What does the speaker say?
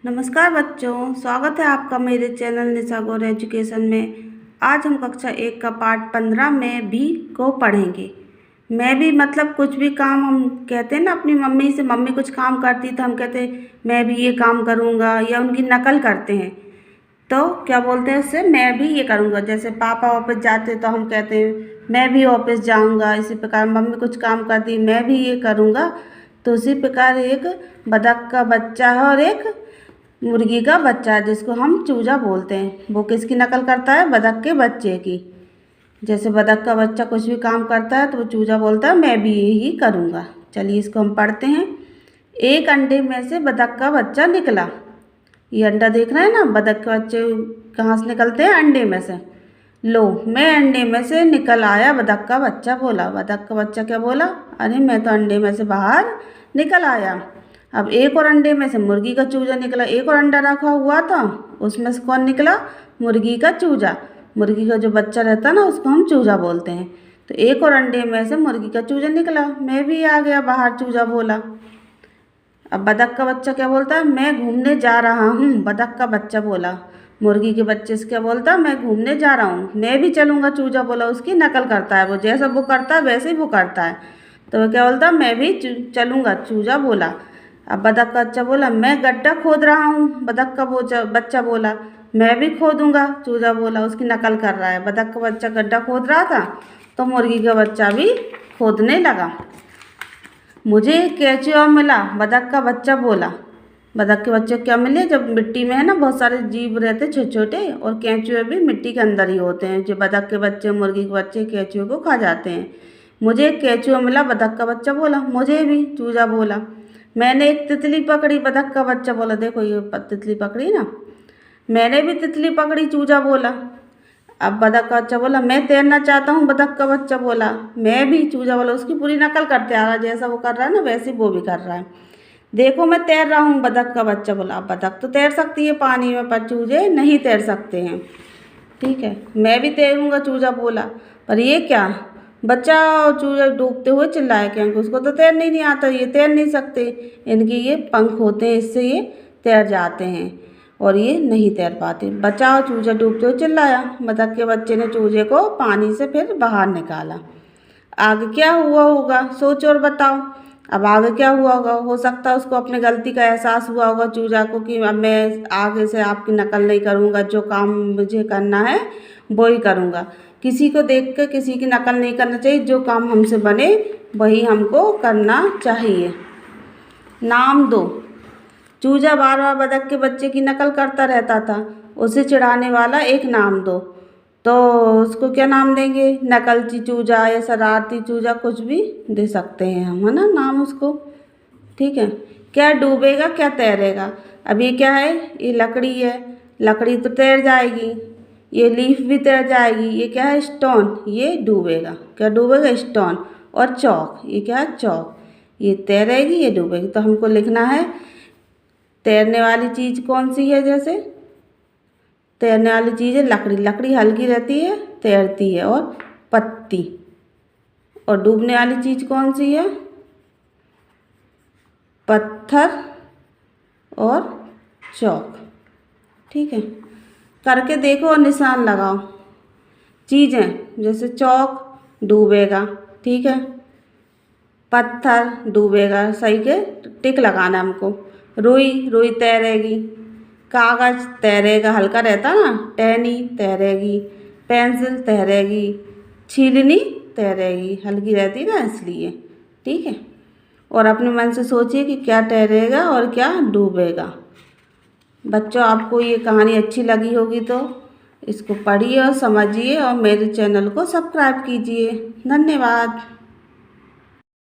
नमस्कार बच्चों, स्वागत है आपका मेरे चैनल निशा गौर एजुकेशन में। आज हम कक्षा 1 का पाठ 15 में भी को पढ़ेंगे। मैं भी मतलब कुछ भी काम हम कहते हैं ना अपनी मम्मी से, मम्मी कुछ काम करती तो हम कहते हैं मैं भी ये काम करूँगा, या उनकी नकल करते हैं तो क्या बोलते हैं उससे, मैं भी ये करूँगा। जैसे पापा ऑफिस जाते तो हम कहते हैं मैं भी ऑफिस जाऊँगा। इसी प्रकार मम्मी कुछ काम करती मैं भी ये करूँगा। तो उसी प्रकार एक बतख का बच्चा है और एक मुर्गी का बच्चा है जिसको हम चूजा बोलते हैं। वो किसकी नकल करता है? बतख के बच्चे की। जैसे बतख का बच्चा कुछ भी काम करता है तो वो चूजा बोलता है मैं भी यही करूँगा। चलिए इसको हम पढ़ते हैं। एक अंडे में से बतख का बच्चा निकला। ये अंडा देख रहे हैं ना, बतख के बच्चे कहाँ से निकलते हैं? अंडे में से। लो, मैं अंडे में से निकल आया, बतख का बच्चा बोला। बतख का बच्चा क्या बोला? अरे मैं तो अंडे में से बाहर निकल आया। अब एक और अंडे में से मुर्गी का चूजा निकला। एक और अंडा रखा हुआ था, उसमें से कौन निकला? मुर्गी का चूजा। मुर्गी का जो बच्चा रहता है ना उसको हम चूजा बोलते हैं। तो एक और अंडे में से मुर्गी का चूजा निकला, मैं भी आ गया बाहर, चूजा बोला। अब बतख का बच्चा क्या बोलता है? मैं घूमने जा रहा हूँ। बतख का बच्चा बोला। मुर्गी के बच्चे से क्या बोलता है? मैं घूमने जा रहा हूँ, मैं भी चलूँगा। चूजा बोला, उसकी नकल करता है वो, जैसा वो करता है वैसे ही वो करता है। तो वो क्या बोलता है? मैं भी चलूँगा, चूजा बोला। अब बतख का बच्चा बोला मैं गड्ढा खोद रहा हूँ। बतख का बच्चा बोला मैं भी खोदूँगा। चूजा बोला, उसकी नकल कर रहा है। बतख का बच्चा गड्ढा खोद रहा था तो मुर्गी का बच्चा भी खोदने लगा। मुझे केंचुआ मिला। बतख का बच्चा बोला। बतख के बच्चे क्या मिले? जब मिट्टी में है ना बहुत सारे जीव रहते छोटे छोटे, और केंचुए भी मिट्टी के अंदर ही होते हैं। जो बतख के बच्चे मुर्गी के बच्चे केंचुए को खा जाते हैं। मुझे एक केंचुआ मिला। बतख का बच्चा बोला। मुझे भी, चूजा बोला। मैंने एक तितली पकड़ी। बतख का बच्चा बोला, देखो ये तितली पकड़ी ना, मैंने भी तितली पकड़ी। चूजा बोला। अब बतख का बच्चा बोला मैं तैरना चाहता हूँ। बतख का बच्चा बोला मैं भी। चूजा बोला, उसकी पूरी नकल करते आ रहा है, जैसा वो कर रहा है ना वैसे वो भी कर रहा है। देखो मैं तैर रहा हूँ। बतख का बच्चा बोला। अब बतख तो तैर सकती है पानी में, पर चूजे नहीं तैर सकते हैं। ठीक है, मैं भी तैरूँगा, चूजा बोला। पर ये क्या, बचाओ! चूजा डूबते हुए चिल्लाए, क्योंकि उसको तो तैरने ही नहीं आता, ये तैर नहीं सकते। इनके ये पंख होते हैं, इससे ये तैर जाते हैं और ये नहीं तैर पाते। बचाओ! चूजा डूबते हुए चिल्लाया। बतख के बच्चे ने चूजे को पानी से फिर बाहर निकाला। आगे क्या हुआ होगा, सोचो और बताओ। अब आगे क्या हुआ होगा? हो सकता है उसको अपने गलती का एहसास हुआ होगा चूजा को, कि अब मैं आगे से आपकी नकल नहीं करूँगा, जो काम मुझे करना है वो ही करूँगा। किसी को देख कर किसी की नकल नहीं करना चाहिए, जो काम हमसे बने वही हमको करना चाहिए। नाम दो। चूजा बार बार बतख के बच्चे की नकल करता रहता था, उसे चिढ़ाने वाला एक नाम दो। तो उसको क्या नाम देंगे? नकलची चूजा या शरारती चूजा, कुछ भी दे सकते हैं हम, है ना नाम उसको। ठीक है, क्या डूबेगा क्या तैरेगा? अब ये क्या है? ये लकड़ी है, लकड़ी तो तैर जाएगी। ये लीफ भी तैर जाएगी। ये क्या है? स्टोन, ये डूबेगा। क्या डूबेगा? स्टोन। और चौक, ये क्या है? चौक, ये तैरेगी, ये डूबेगी। तो हमको लिखना है तैरने वाली चीज़ कौन सी है? जैसे तैरने वाली चीज़ है लकड़ी, लकड़ी हल्की रहती है, तैरती है। और पत्ती। और डूबने वाली चीज़ कौन सी है? पत्थर और चौक। ठीक है, करके देखो और निशान लगाओ। चीज़ें जैसे चौक डूबेगा, ठीक है, पत्थर डूबेगा, सही के टिक लगाना हमको। रुई, रुई तैरेगी। कागज़ तैरेगा, हल्का रहता ना। टहनी तैरेगी। पेंसिल तैरेगी। छीलनी तैरेगी, हल्की रहती ना इसलिए। ठीक है, और अपने मन से सोचिए कि क्या तैरेगा और क्या डूबेगा। बच्चों, आपको ये कहानी अच्छी लगी होगी तो इसको पढ़िए और समझिए, और मेरे चैनल को सब्सक्राइब कीजिए। धन्यवाद।